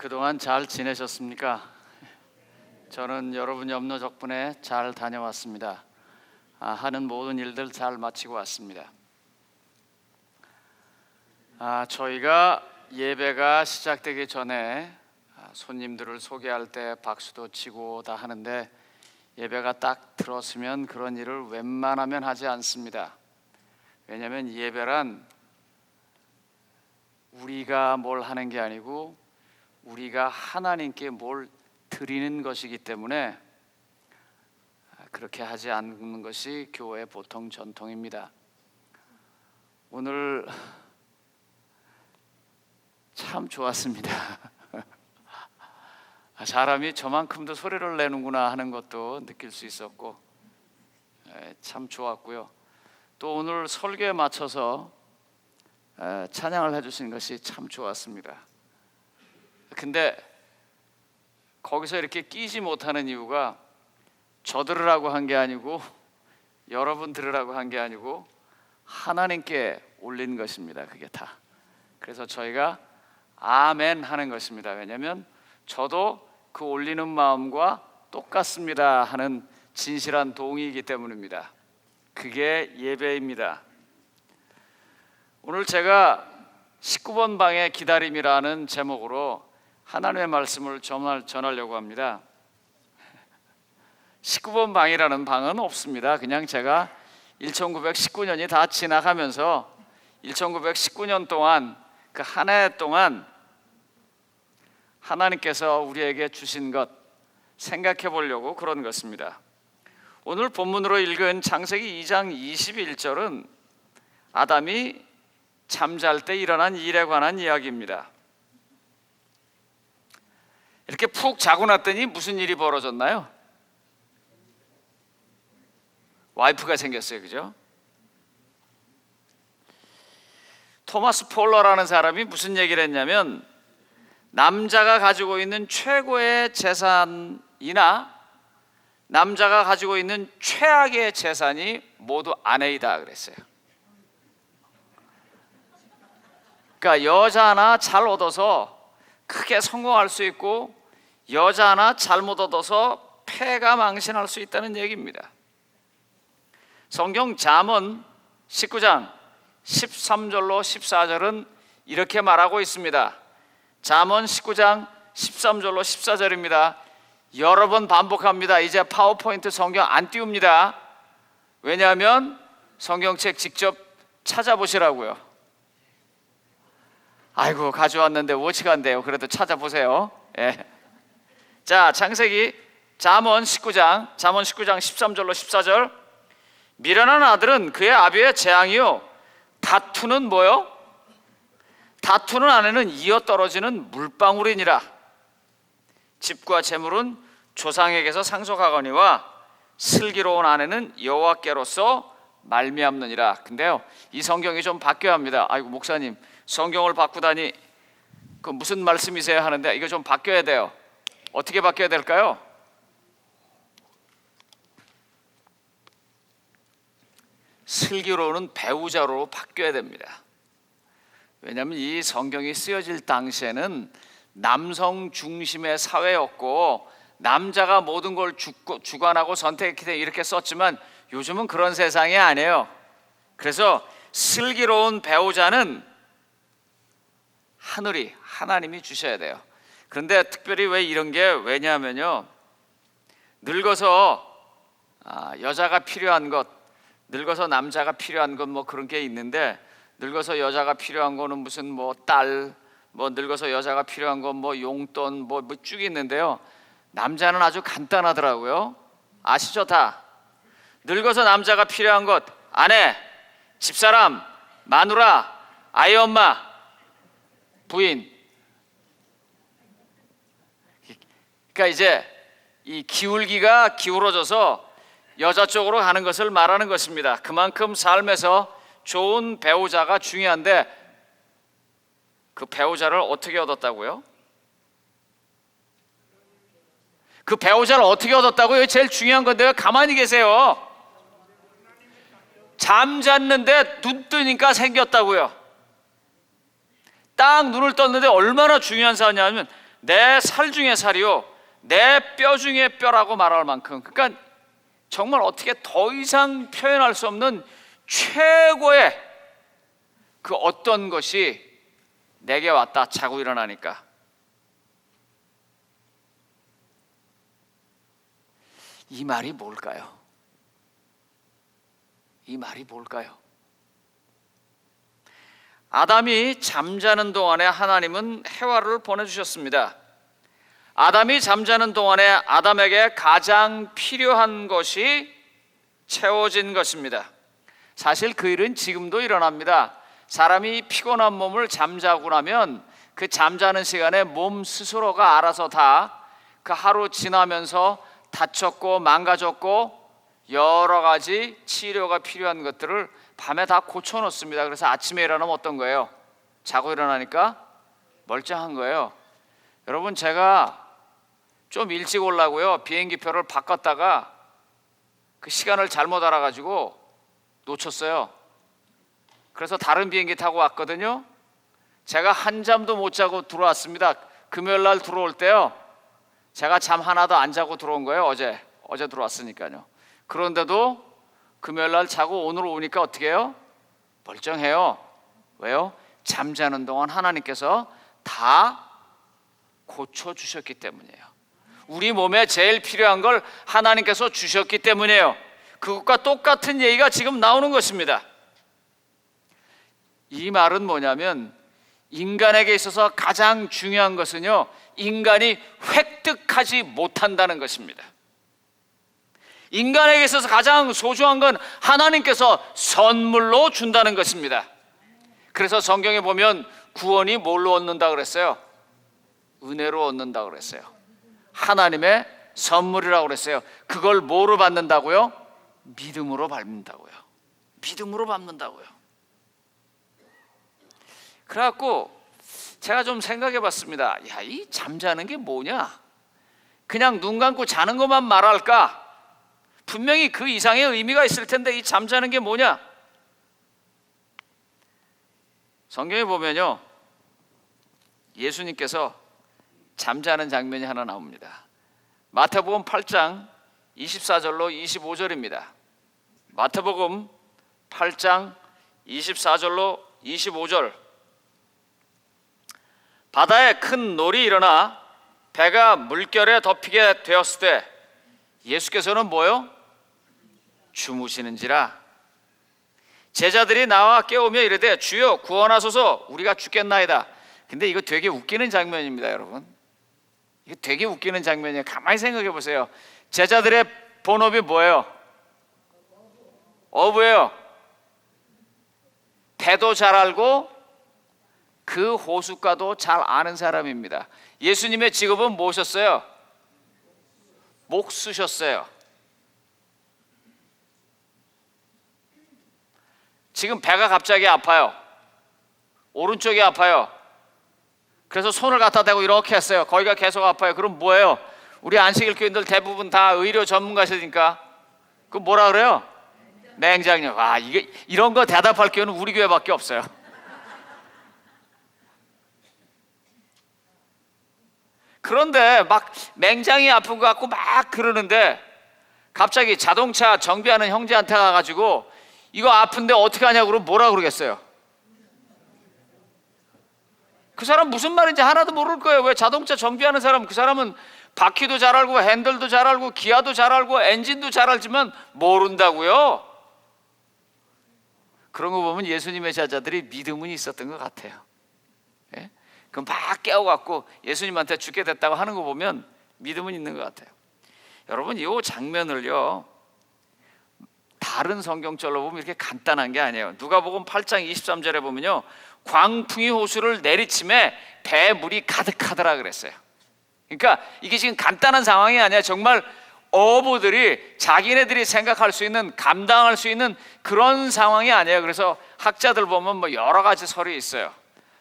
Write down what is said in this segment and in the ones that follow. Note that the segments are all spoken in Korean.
그동안 잘 지내셨습니까? 저는 여러분 염려 덕분에 잘 다녀왔습니다. 하는 모든 일들 잘 마치고 왔습니다. 저희가 예배가 시작되기 전에 손님들을 소개할 때 박수도 치고 다 하는데 예배가 딱 들었으면 그런 일을 웬만하면 하지 않습니다. 왜냐하면 예배란 우리가 뭘 하는 게 아니고 우리가 하나님께 뭘 드리는 것이기 때문에 그렇게 하지 않는 것이 교회의 보통 전통입니다. 오늘 참 좋았습니다. 사람이 저만큼도 소리를 내는구나 하는 것도 느낄 수 있었고 참 좋았고요. 또 오늘 설교에 맞춰서 찬양을 해주신 것이 참 좋았습니다. 근데 거기서 이렇게 끼지 못하는 이유가 저 들으라고 한 게 아니고 여러분 들으라고 한 게 아니고 하나님께 올린 것입니다. 그게 다. 그래서 저희가 아멘 하는 것입니다. 왜냐하면 저도 그 올리는 마음과 똑같습니다 하는 진실한 동의이기 때문입니다. 그게 예배입니다. 오늘 제가 19번 방의 기다림이라는 제목으로 하나님의 말씀을 전하려고 합니다. 19번 방이라는 방은 없습니다. 그냥 제가 1919년이 다 지나가면서 1919년 동안 그 한 해 동안 하나님께서 우리에게 주신 것 생각해 보려고 그런 것입니다. 오늘 본문으로 읽은 창세기 2장 21절은 아담이 잠잘 때 일어난 일에 관한 이야기입니다. 이렇게 푹 자고 났더니 무슨 일이 벌어졌나요? 와이프가 생겼어요. 그죠? 토마스 폴러라는 사람이 무슨 얘기를 했냐면 남자가 가지고 있는 최고의 재산이나 남자가 가지고 있는 최악의 재산이 모두 아내이다 그랬어요. 그러니까 여자 하나 잘 얻어서 크게 성공할 수 있고 여자 하나 잘못 얻어서 패가 망신할 수 있다는 얘기입니다. 성경 잠언 19장 13절로 14절은 이렇게 말하고 있습니다. 잠언 19장 13절로 14절입니다. 여러 번 반복합니다. 이제 파워포인트 성경 안 띄웁니다. 왜냐하면 성경책 직접 찾아보시라고요. 아이고 가져왔는데 워치가 안 돼요. 그래도 찾아보세요. 예. 자, 창세기 잠언 19장 13절로 14절. 미련한 아들은 그의 아비의 재앙이요 다투는 뭐요? 다투는 아내는 이어 떨어지는 물방울이니라. 집과 재물은 조상에게서 상속하거니와 슬기로운 아내는 여호와께로서 말미암느니라. 근데요 이 성경이 좀 바뀌어야 합니다. 아이고 목사님 성경을 바꾸다니 그 무슨 말씀이세요 하는데 이거 좀 바뀌어야 돼요. 어떻게 바뀌어야 될까요? 슬기로운 배우자로 바뀌어야 됩니다. 왜냐하면 이 성경이 쓰여질 당시에는 남성 중심의 사회였고 남자가 모든 걸 주관하고 선택했기 때문에 이렇게 썼지만 요즘은 그런 세상이 아니에요. 그래서 슬기로운 배우자는 하나님이 주셔야 돼요. 그런데 특별히 왜 이런 게 왜냐하면요 늙어서 여자가 필요한 것, 늙어서 남자가 필요한 것 뭐 그런 게 있는데 늙어서 여자가 필요한 거는 무슨 뭐 딸, 뭐 늙어서 여자가 필요한 건 뭐 용돈 뭐 쭉 있는데요. 남자는 아주 간단하더라고요. 아시죠 다? 늙어서 남자가 필요한 것 아내, 집사람, 마누라, 아이 엄마, 부인. 그러니까 이제 이 기울기가 기울어져서 여자 쪽으로 가는 것을 말하는 것입니다. 그만큼 삶에서 좋은 배우자가 중요한데 그 배우자를 어떻게 얻었다고요? 그 배우자를 어떻게 얻었다고요? 제일 중요한 건데요. 가만히 계세요. 잠잤는데 눈 뜨니까 생겼다고요. 딱 눈을 떴는데 얼마나 중요한 사안이냐면 내 살 중에 살이요 내 뼈 중에 뼈라고 말할 만큼, 그러니까 정말 어떻게 더 이상 표현할 수 없는 최고의 그 어떤 것이 내게 왔다. 자고 일어나니까. 이 말이 뭘까요? 이 말이 뭘까요? 아담이 잠자는 동안에 하나님은 해와를 보내주셨습니다. 아담이 잠자는 동안에 아담에게 가장 필요한 것이 채워진 것입니다. 사실 그 일은 지금도 일어납니다. 사람이 피곤한 몸을 잠자고 나면 그 잠자는 시간에 몸 스스로가 알아서 다 그 하루 지나면서 다쳤고 망가졌고 여러 가지 치료가 필요한 것들을 밤에 다 고쳐놓습니다. 그래서 아침에 일어나면 어떤 거예요? 자고 일어나니까 멀쩡한 거예요. 여러분, 제가 좀 일찍 오려고요 비행기표를 바꿨다가 그 시간을 잘못 알아가지고 놓쳤어요. 그래서 다른 비행기 타고 왔거든요. 제가 한잠도 못 자고 들어왔습니다. 금요일 날 들어올 때요 제가 잠 하나도 안 자고 들어온 거예요. 어제 들어왔으니까요. 그런데도 금요일 날 자고 오늘 오니까 어떻게 해요? 멀쩡해요. 왜요? 잠자는 동안 하나님께서 다 고쳐주셨기 때문이에요. 우리 몸에 제일 필요한 걸 하나님께서 주셨기 때문이에요. 그것과 똑같은 얘기가 지금 나오는 것입니다. 이 말은 뭐냐면 인간에게 있어서 가장 중요한 것은요 인간이 획득하지 못한다는 것입니다. 인간에게 있어서 가장 소중한 건 하나님께서 선물로 준다는 것입니다. 그래서 성경에 보면 구원이 뭘로 얻는다 그랬어요? 은혜로 얻는다 그랬어요. 하나님의 선물이라고 그랬어요. 그걸 뭐로 받는다고요? 믿음으로 받는다고요. 믿음으로 받는다고요. 그래갖고 제가 좀 생각해 봤습니다. 야, 이 잠자는 게 뭐냐? 그냥 눈 감고 자는 것만 말할까? 분명히 그 이상의 의미가 있을 텐데 이 잠자는 게 뭐냐? 성경에 보면요 예수님께서 잠자는 장면이 하나 나옵니다. 마태복음 8장 24절로 25절입니다. 마태복음 8장 24절로 25절. 바다에 큰 놀이 일어나 배가 물결에 덮이게 되었을 때 예수께서는 뭐요? 주무시는지라. 제자들이 나와 깨우며 이르되 주여 구원하소서 우리가 죽겠나이다. 근데 이거 되게 웃기는 장면입니다. 여러분, 이거 되게 웃기는 장면이에요. 가만히 생각해 보세요. 제자들의 본업이 뭐예요? 어부예요. 배도 잘 알고 그 호숫가도 잘 아는 사람입니다. 예수님의 직업은 뭐셨어요? 목수셨어요. 지금 배가 갑자기 아파요. 오른쪽이 아파요. 그래서 손을 갖다 대고 이렇게 했어요. 거기가 계속 아파요. 그럼 뭐예요? 우리 안식일 교인들 대부분 다 의료 전문가시니까 그 뭐라 그래요? 맹장염. 아, 이게 이런 거 대답할 교회는 우리 교회밖에 없어요. 그런데 막 맹장이 아픈 것 같고 막 그러는데 갑자기 자동차 정비하는 형제한테 가가지고 이거 아픈데 어떻게 하냐고 그러면 뭐라 그러겠어요? 그 사람 무슨 말인지 하나도 모를 거예요. 왜? 자동차 정비하는 사람, 그 사람은 바퀴도 잘 알고 핸들도 잘 알고 기아도 잘 알고 엔진도 잘 알지만 모른다고요. 그런 거 보면 예수님의 제자들이 믿음은 있었던 것 같아요. 예? 그럼 막 깨워갖고 예수님한테 죽게 됐다고 하는 거 보면 믿음은 있는 것 같아요. 여러분, 이 장면을요 다른 성경절로 보면 이렇게 간단한 게 아니에요. 누가복음 8장 23절에 보면요 광풍이 호수를 내리침에 배에 물이 가득하더라 그랬어요. 그러니까 이게 지금 간단한 상황이 아니야. 정말 어부들이 자기네들이 생각할 수 있는, 감당할 수 있는 그런 상황이 아니에요. 그래서 학자들 보면 뭐 여러 가지 설이 있어요.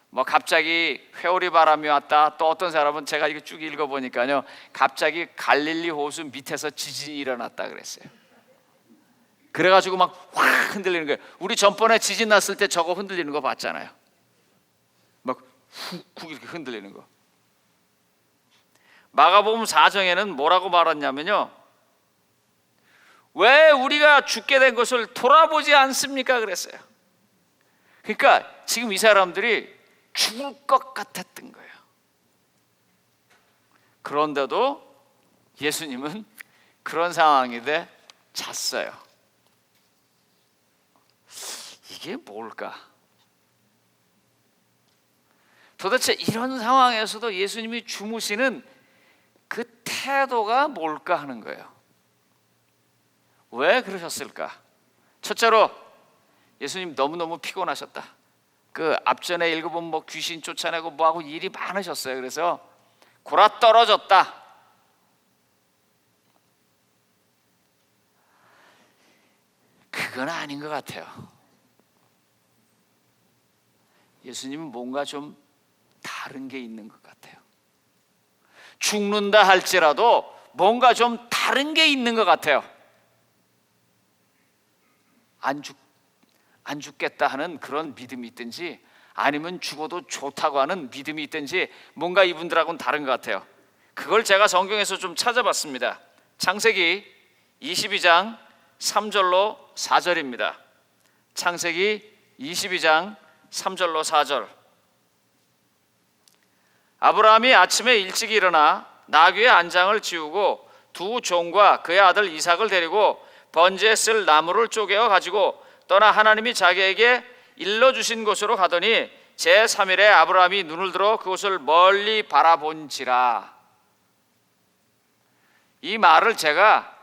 뭐 갑자기 회오리 바람이 왔다. 또 어떤 사람은 제가 이거 쭉 읽어보니까요 갑자기 갈릴리 호수 밑에서 지진이 일어났다 그랬어요. 그래가지고 막 확 흔들리는 거예요. 우리 전번에 지진 났을 때 저거 흔들리는 거 봤잖아요. 막 훅 이렇게 흔들리는 거. 마가복음 4장에는 뭐라고 말했냐면요, 왜 우리가 죽게 된 것을 돌아보지 않습니까? 그랬어요. 그러니까 지금 이 사람들이 죽을 것 같았던 거예요. 그런데도 예수님은 그런 상황인데 잤어요. 이게 뭘까? 도대체 이런 상황에서도 예수님이 주무시는 그 태도가 뭘까 하는 거예요. 왜 그러셨을까? 첫째로 예수님 너무너무 피곤하셨다. 그 앞전에 읽어본 뭐 귀신 쫓아내고 뭐하고 일이 많으셨어요. 그래서 골아 떨어졌다. 그건 아닌 것 같아요. 예수님은 뭔가 좀 다른 게 있는 것 같아요. 죽는다 할지라도 뭔가 좀 다른 게 있는 것 같아요. 안 죽겠다 하는 그런 믿음이 있든지, 아니면 죽어도 좋다고 하는 믿음이 있든지, 뭔가 이분들하고는 다른 것 같아요. 그걸 제가 성경에서 좀 찾아봤습니다. 창세기 22장 3절로 4절입니다. 창세기 22장 3절로 4절. 아브라함이 아침에 일찍 일어나 나귀의 안장을 지우고 두 종과 그의 아들 이삭을 데리고 번제에 쓸 나무를 쪼개어 가지고 떠나 하나님이 자기에게 일러주신 곳으로 가더니 제3일에 아브라함이 눈을 들어 그곳을 멀리 바라본지라. 이 말을 제가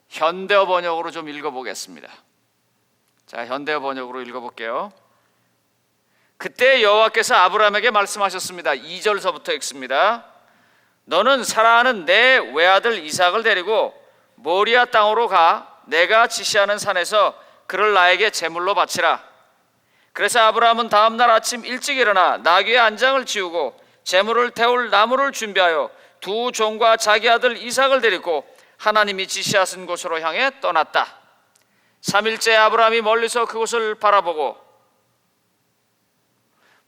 현대어 번역으로 좀 읽어보겠습니다. 자, 현대어 번역으로 읽어볼게요. 그때 여호와께서 아브라함에게 말씀하셨습니다. 2절서부터 읽습니다. 너는 사랑하는 내 외아들 이삭을 데리고 모리아 땅으로 가 내가 지시하는 산에서 그를 나에게 제물로 바치라. 그래서 아브라함은 다음 날 아침 일찍 일어나 나귀의 안장을 지우고 제물을 태울 나무를 준비하여 두 종과 자기 아들 이삭을 데리고 하나님이 지시하신 곳으로 향해 떠났다. 3일째 아브라함이 멀리서 그곳을 바라보고,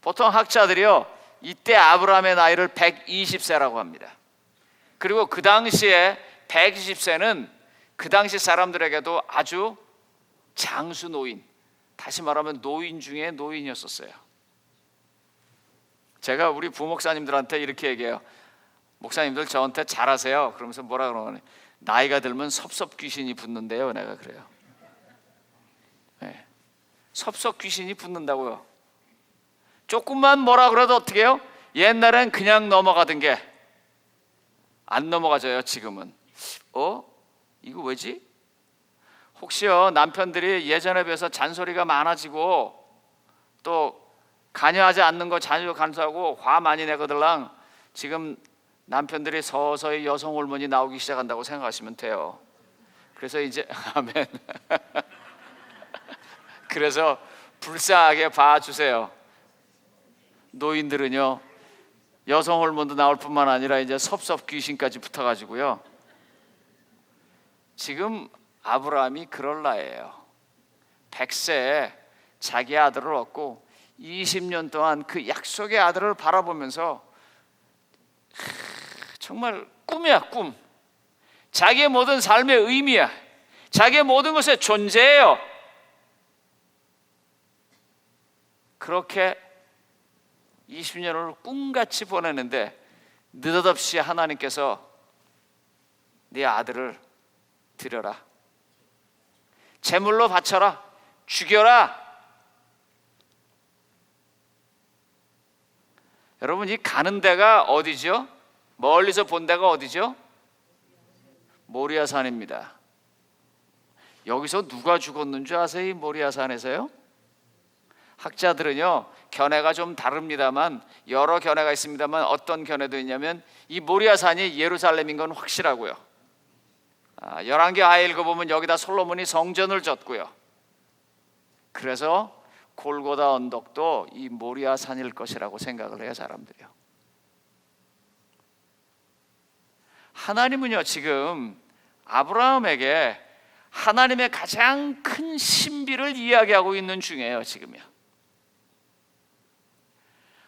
보통 학자들이요, 이때 아브라함의 나이를 120세라고 합니다. 그리고 그 당시에 120세는 그 당시 사람들에게도 아주 장수 노인, 다시 말하면 노인 중에 노인이었었어요. 제가 우리 부목사님들한테 이렇게 얘기해요. 목사님들 저한테 잘하세요. 그러면서 뭐라 그러냐, 나이가 들면 섭섭 귀신이 붙는데요. 내가 그래요. 네. 섭섭 귀신이 붙는다고요. 조금만 뭐라 그래도 어떻게 해요? 옛날엔 그냥 넘어가던 게 안 넘어가져요. 지금은. 이거 왜지? 혹시요 남편들이 예전에 비해서 잔소리가 많아지고 또 관여하지 않는 거 자주 간수하고 화 많이 내거들랑 지금 남편들이 서서히 여성 호르몬이 나오기 시작한다고 생각하시면 돼요. 그래서 이제 아멘. 그래서 불쌍하게 봐주세요. 노인들은요 여성 호르몬도 나올 뿐만 아니라 이제 섭섭 귀신까지 붙어가지고요. 지금 아브라함이 그럴 나이에요. 100세에 자기 아들을 얻고 20년 동안 그 약속의 아들을 바라보면서 정말 꿈이야, 꿈. 자기의 모든 삶의 의미야. 자기의 모든 것의 존재예요. 그렇게 20년을 꿈같이 보내는데 느닷없이 하나님께서 네 아들을 드려라, 제물로 바쳐라, 죽여라. 여러분, 이 가는 데가 어디죠? 멀리서 본 데가 어디죠? 모리아산입니다. 여기서 누가 죽었는 줄 아세요? 이 모리아산에서요? 학자들은요 견해가 좀 다릅니다만, 여러 견해가 있습니다만 어떤 견해도 있냐면 이 모리아산이 예루살렘인 건 확실하고요. 열왕기하에 읽어보면 여기다 솔로몬이 성전을 졌고요. 그래서 골고다 언덕도 이 모리아산일 것이라고 생각을 해요, 사람들이요. 하나님은요 지금 아브라함에게 하나님의 가장 큰 신비를 이야기하고 있는 중이에요. 지금요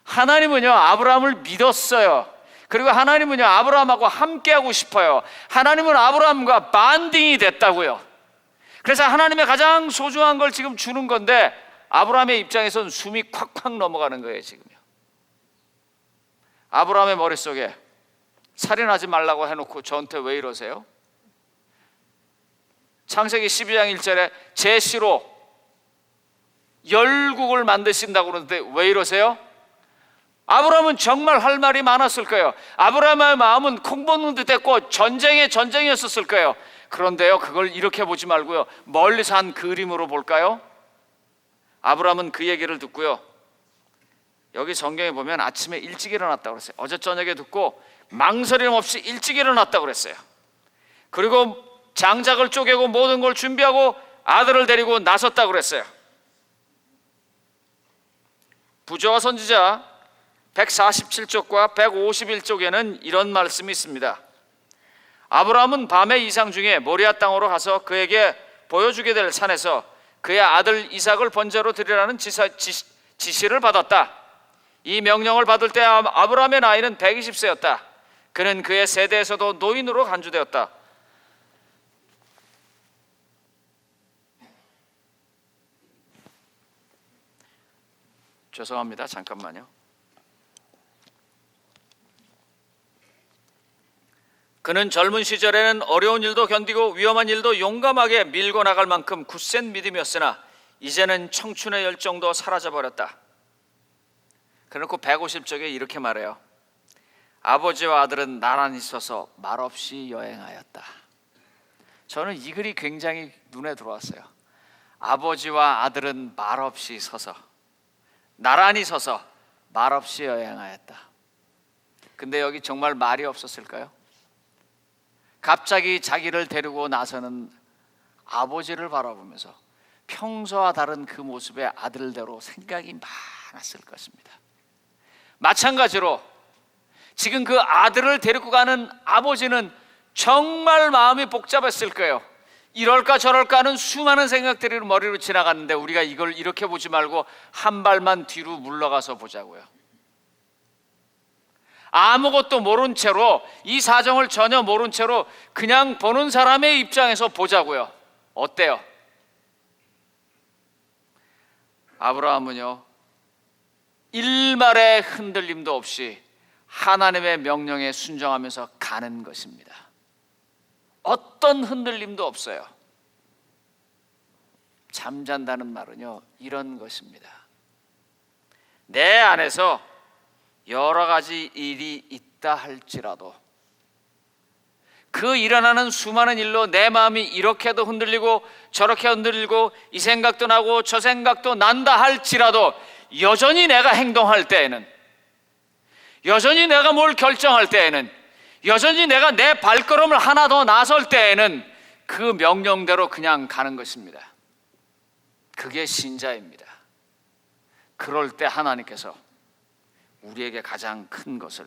하나님은요 아브라함을 믿었어요. 그리고 하나님은요, 아브라함하고 함께하고 싶어요. 하나님은 아브라함과 반딩이 됐다고요. 그래서 하나님의 가장 소중한 걸 지금 주는 건데 아브라함의 입장에서는 숨이 콱콱 넘어가는 거예요. 지금요. 아브라함의 머릿속에 살인하지 말라고 해놓고 저한테 왜 이러세요? 창세기 12장 1절에 제 씨로 열국을 만드신다고 그러는데 왜 이러세요? 아브라함은 정말 할 말이 많았을 거예요. 아브라함의 마음은 콩 먹는 듯 했고 전쟁이었을 거예요. 그런데요, 그걸 이렇게 보지 말고요, 멀리서 한 그림으로 볼까요? 아브라함은 그 얘기를 듣고요, 여기 성경에 보면 아침에 일찍 일어났다고 그랬어요. 어제 저녁에 듣고 망설임 없이 일찍 일어났다고 그랬어요. 그리고 장작을 쪼개고 모든 걸 준비하고 아들을 데리고 나섰다고 그랬어요. 부조와 선지자 147쪽과 151쪽에는 이런 말씀이 있습니다. 아브라함은 밤의 이상 중에 모리아 땅으로 가서 그에게 보여주게 될 산에서 그의 아들 이삭을 번제로 드리라는 지시를 받았다. 이 명령을 받을 때 아브라함의 나이는 120세였다. 그는 그의 세대에서도 노인으로 간주되었다. 죄송합니다. 잠깐만요. 그는 젊은 시절에는 어려운 일도 견디고 위험한 일도 용감하게 밀고 나갈 만큼 굳센 믿음이었으나 이제는 청춘의 열정도 사라져버렸다. 그래놓고 150쪽에 이렇게 말해요. 아버지와 아들은 나란히 서서 말없이 여행하였다. 저는 이 글이 굉장히 눈에 들어왔어요. 아버지와 아들은 말없이 서서, 나란히 서서 말없이 여행하였다. 근데 여기 정말 말이 없었을까요? 갑자기 자기를 데리고 나서는 아버지를 바라보면서 평소와 다른 그 모습의 아들대로 생각이 많았을 것입니다. 마찬가지로 지금 그 아들을 데리고 가는 아버지는 정말 마음이 복잡했을 거예요. 이럴까 저럴까 하는 수많은 생각들이 머리로 지나갔는데 우리가 이걸 이렇게 보지 말고 한 발만 뒤로 물러가서 보자고요. 아무것도 모른 채로, 이 사정을 전혀 모른 채로 그냥 보는 사람의 입장에서 보자고요. 어때요? 아브라함은요, 일말의 흔들림도 없이 하나님의 명령에 순종하면서 가는 것입니다. 어떤 흔들림도 없어요. 잠잔다는 말은요, 이런 것입니다. 내 안에서 여러 가지 일이 있다 할지라도 그 일어나는 수많은 일로 내 마음이 이렇게도 흔들리고 저렇게 흔들리고 이 생각도 나고 저 생각도 난다 할지라도 여전히 내가 행동할 때에는, 여전히 내가 뭘 결정할 때에는, 여전히 내가 내 발걸음을 하나 더 나설 때에는 그 명령대로 그냥 가는 것입니다. 그게 신자입니다. 그럴 때 하나님께서 우리에게 가장 큰 것을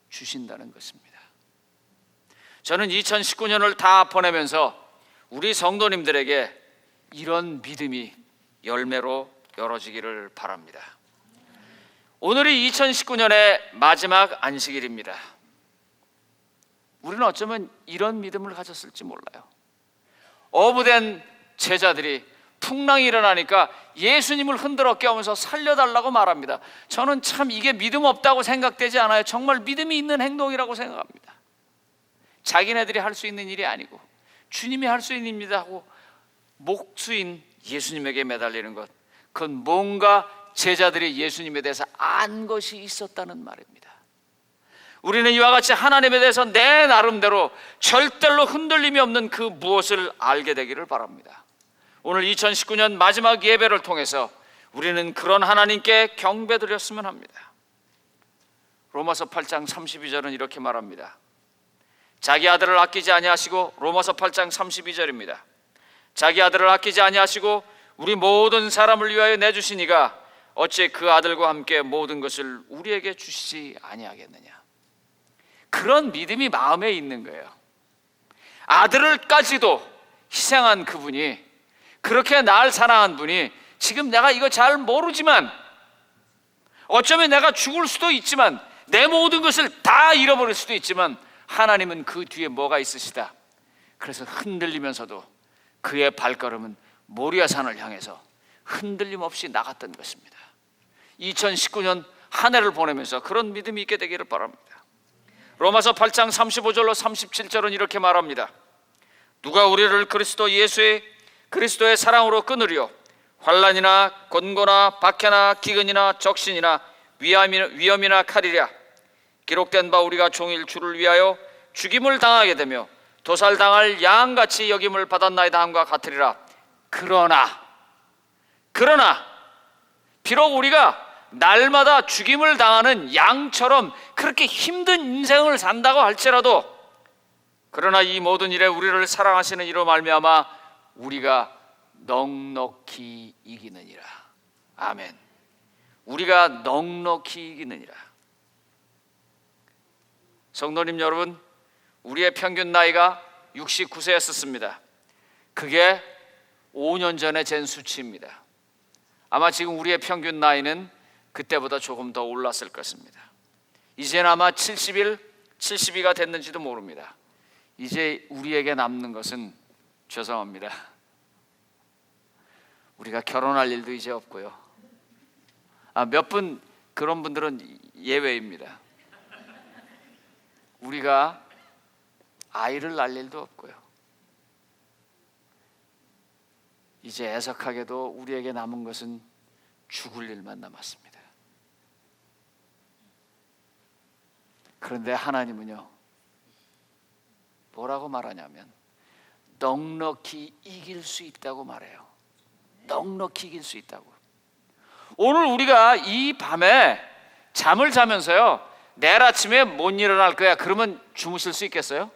주신다는 것입니다. 저는 2019년을 다 보내면서 우리 성도님들에게 이런 믿음이 열매로 열어지기를 바랍니다. 오늘이 2019년의 마지막 안식일입니다. 우리는 어쩌면 이런 믿음을 가졌을지 몰라요. 어부된 제자들이 풍랑이 일어나니까 예수님을 흔들어 깨우면서 살려달라고 말합니다. 저는 참 이게 믿음 없다고 생각되지 않아요. 정말 믿음이 있는 행동이라고 생각합니다. 자기네들이 할 수 있는 일이 아니고 주님이 할 수 있는 일이다 하고 목수인 예수님에게 매달리는 것, 그건 뭔가 제자들이 예수님에 대해서 안 것이 있었다는 말입니다. 우리는 이와 같이 하나님에 대해서 내 나름대로 절대로 흔들림이 없는 그 무엇을 알게 되기를 바랍니다. 오늘 2019년 마지막 예배를 통해서 우리는 그런 하나님께 경배드렸으면 합니다. 로마서 8장 32절은 이렇게 말합니다. 자기 아들을 아끼지 아니하시고, 로마서 8장 32절입니다. 자기 아들을 아끼지 아니하시고 우리 모든 사람을 위하여 내주시니가 어찌 그 아들과 함께 모든 것을 우리에게 주시지 아니하겠느냐. 그런 믿음이 마음에 있는 거예요. 아들을까지도 희생한 그분이, 그렇게 날 사랑한 분이, 지금 내가 이거 잘 모르지만, 어쩌면 내가 죽을 수도 있지만 내 모든 것을 다 잃어버릴 수도 있지만 하나님은 그 뒤에 뭐가 있으시다. 그래서 흔들리면서도 그의 발걸음은 모리아산을 향해서 흔들림 없이 나갔던 것입니다. 2019년 한 해를 보내면서 그런 믿음이 있게 되기를 바랍니다. 로마서 8장 35절로 37절은 이렇게 말합니다. 누가 우리를 그리스도의 사랑으로 끊으리요? 환난이나 곤고나 박해나 기근이나 적신이나 위험이나 칼이랴. 기록된 바 우리가 종일 주를 위하여 죽임을 당하게 되며 도살당할 양같이 여김을 받았나이다 함과 같으리라. 그러나 비록 우리가 날마다 죽임을 당하는 양처럼 그렇게 힘든 인생을 산다고 할지라도, 그러나 이 모든 일에 우리를 사랑하시는 이로 말미암아 우리가 넉넉히 이기느니라. 아멘. 우리가 넉넉히 이기느니라. 성도님 여러분, 우리의 평균 나이가 69세였었습니다. 그게 5년 전에 잰 수치입니다. 아마 지금 우리의 평균 나이는 그때보다 조금 더 올랐을 것입니다. 이제는 아마 70이가 됐는지도 모릅니다. 이제 우리에게 남는 것은, 죄송합니다, 우리가 결혼할 일도 이제 없고요. 몇 분 그런 분들은 예외입니다. 우리가 아이를 낳을 일도 없고요. 이제 애석하게도 우리에게 남은 것은 죽을 일만 남았습니다. 그런데 하나님은요, 뭐라고 말하냐면 넉넉히 이길 수 있다고 말해요. 넉넉히 이길 수 있다고. 오늘 우리가 이 밤에 잠을 자면서요, 내일 아침에 못 일어날 거야, 그러면 주무실 수 있겠어요?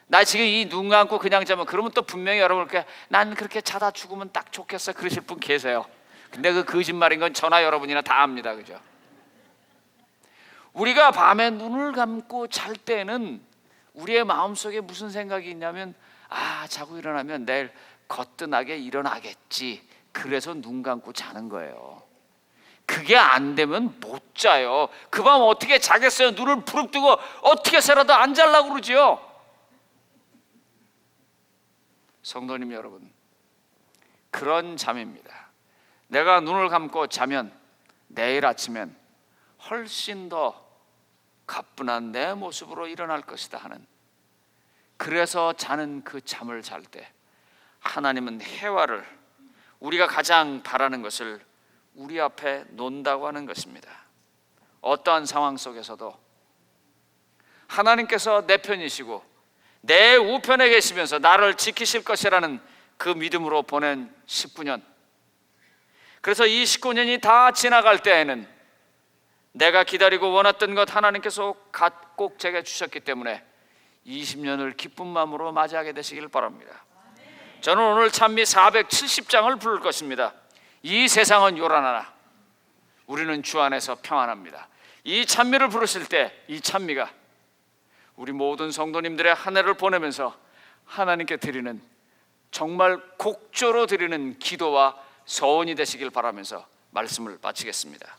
나 지금 이 눈 감고 그냥 자면, 그러면 또 분명히 여러분 난 그렇게 자다 죽으면 딱 좋겠어, 그러실 분 계세요. 근데 그 거짓말인 건 저나 여러분이나 다 압니다. 그죠? 우리가 밤에 눈을 감고 잘 때는 우리의 마음속에 무슨 생각이 있냐면, 자고 일어나면 내일 거뜬하게 일어나겠지, 그래서 눈 감고 자는 거예요. 그게 안 되면 못 자요. 그 밤 어떻게 자겠어요? 눈을 부릅뜨고 어떻게 해서라도 안 자려고 그러지요. 성도님 여러분, 그런 잠입니다. 내가 눈을 감고 자면 내일 아침엔 훨씬 더 가뿐한 내 모습으로 일어날 것이다 하는, 그래서 자는 그 잠을 잘 때 하나님은 해와를, 우리가 가장 바라는 것을 우리 앞에 놓는다고 하는 것입니다. 어떠한 상황 속에서도 하나님께서 내 편이시고 내 우편에 계시면서 나를 지키실 것이라는 그 믿음으로 보낸 19년. 그래서 이 19년이 다 지나갈 때에는 내가 기다리고 원했던 것 하나님께서 꼭 제게 주셨기 때문에 20년을 기쁜 마음으로 맞이하게 되시길 바랍니다. 저는 오늘 찬미 470장을 부를 것입니다. 이 세상은 요란하나 우리는 주 안에서 평안합니다. 이 찬미를 부르실 때 이 찬미가 우리 모든 성도님들의 한 해를 보내면서 하나님께 드리는, 정말 곡조로 드리는 기도와 서원이 되시길 바라면서 말씀을 마치겠습니다.